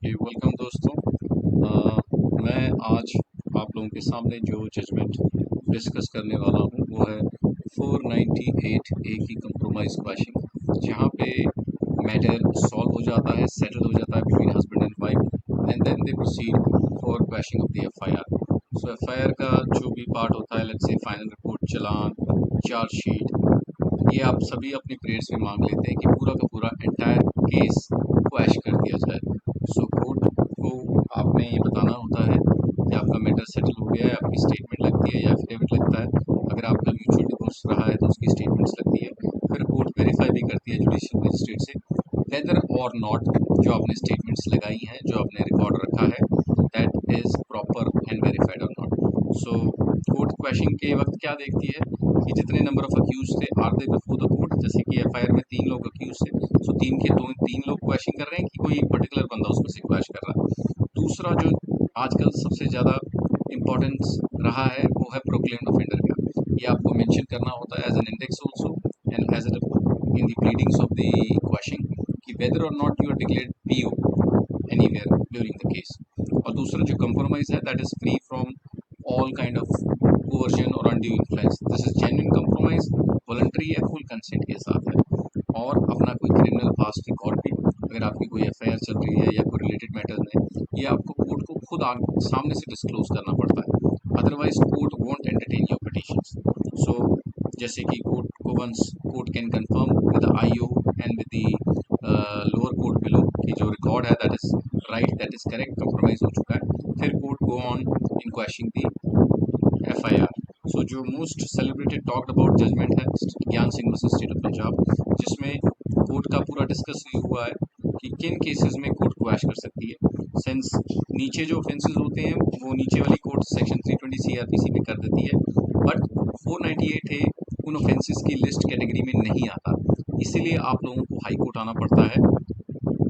Welcome दोस्तों। मैं आज आप लोगों के सामने जो जजमेंट डिस्कस करने वाला हूँ वो है 498A की कंप्रोमाइज क्वैशिंग, जहाँ पे मैटर सॉल्व हो जाता है, सेटल हो जाता है between husband and wife, and then they proceed for quashing of the FIR. So FIR का जो भी पार्ट होता है, let's say final report, challan, chargesheet, ये आप सभी अपने प्रेयर्स में मांग लेते हैं कि पूरा का पूरा एंटायर केस क्वैश कर दिया जाए। सो कोर्ट को आपने ये बताना होता है कि आपका मैटर सेटल हो गया है, आपकी स्टेटमेंट लगती है या एफिडेविट लगता है। अगर आपका म्यूचुअल डिवोर्स रहा है तो उसकी स्टेटमेंट्स लगती है। फिर कोर्ट वेरीफाई भी करती है जुडिशियल मजिस्ट्रेट से वेदर और नॉट जो आपने स्टेटमेंट्स लगाई हैं, जो आपने रिकॉर्ड रखा है, that is proper and verified और नॉट। सो कोर्ट क्वैशिंग के वक्त क्या देखती है कि जितने नंबर ऑफ अक्यूज थे are they before the court. जैसे कि एफआईआर में 3 लोग अक्यूज थे, सो तीन लोग क्वेश्चन कर रहे हैं कि कोई एक पर्टिकुलर बंदा उसमें से क्वेश्चन कर रहा है। दूसरा जो आजकल सबसे ज़्यादा इम्पोर्टेंस रहा है वो है प्रोक्लेम्ड ऑफेंडर का। ये आपको मेंशन करना होता है as an index also and as in the pleadings of the question कि whether or not you are declared PO anywhere during the case. और दूसरा जो कंप्रोमाइज है that is free from all kind of coercion or undue influence. This is genuine compromise, voluntary है, full consent के साथ है। और अपना कोई क्रिमिनल पास्ट रिकॉर्ड भी, अगर आपकी कोई एफआईआर चल रही है या कोई रिलेटेड मैटर में, ये आपको कोर्ट को खुद सामने से डिस्क्लोज करना पड़ता है, otherwise court won't entertain your petitions. So जैसे कि कोर्ट को once court can confirm with IO and with the lower court below कि जो रिकॉर्ड है that is right, that is correct, compromise हो चुका है, फिर court go on in questioning the FIR. So जो most celebrated talked about judgement है Gyan Singh versus state of Punjab, जिसमें कोर्ट का पूरा डिस्कस ये हुआ है कि किन केसेस में कोर्ट क्वैश कर सकती है। सिंस नीचे जो ऑफेंसेस होते हैं वो नीचे वाली कोर्ट सेक्शन 320 सीआरपीसी में कर देती है, बट 498 है उन ऑफेंसेस की लिस्ट कैटेगरी में नहीं आता, इसीलिए आप लोगों को हाई कोर्ट आना पड़ता है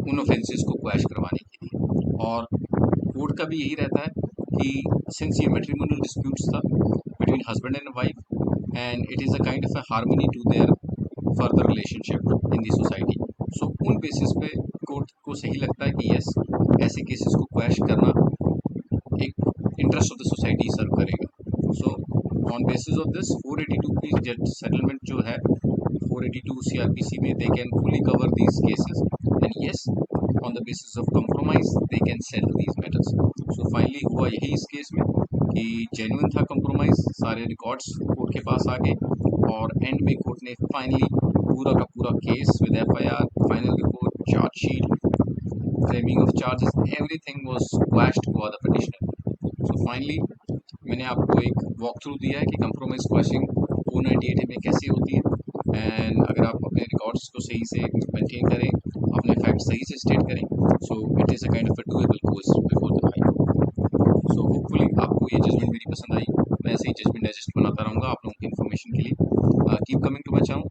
उन ऑफेंसेस को क्वैश करवाने के लिए। और कोर्ट का भी यही रहता है कि सिंस ये मैट्रिमोनियल डिस्प्यूट्स था between husband and wife and it is a kind of a harmony to their further relationship in the society, so उन बेसिस पे कोर्ट को सही लगता है कि यस, ऐसे केसेस को क्वैश करना एक इंटरेस्ट ऑफ द सोसाइटी सर्व करेगा। So on basis of this 482 की सेटलमेंट जो है 482 सीआरपीसी में they can fully cover these cases and yes on the basis of compromise they can settle these matters. So finally हुआ यही इस case में कि जेन्युइन था कंप्रोमाइज, सारे रिकॉर्ड्स कोर्ट के पास आ गए और एंड में कोर्ट ने फाइनली पूरा का पूरा case with FIR, final report, chargesheet, framing of charges, everything was quashed for the petitioner. So finally मैंने आपको एक वॉक थ्रू दिया है कि कंप्रोमाइज क्वैशिंग 498 में कैसे होती है, एंड अगर आप अपने रिकॉर्ड्स को सही से मेंटेन करें, अपने फैक्ट सही से स्टेट करें, so it is a kind of a doable course before the high court. So hopefully आपको ये जजमेंट मेरी पसंद आई। मैं ऐसे ही जजमेंट डाइजेस्ट बनाता रहूँगा आप लोगों की इन्फॉर्मेशन के लिए। Keep coming to my channel.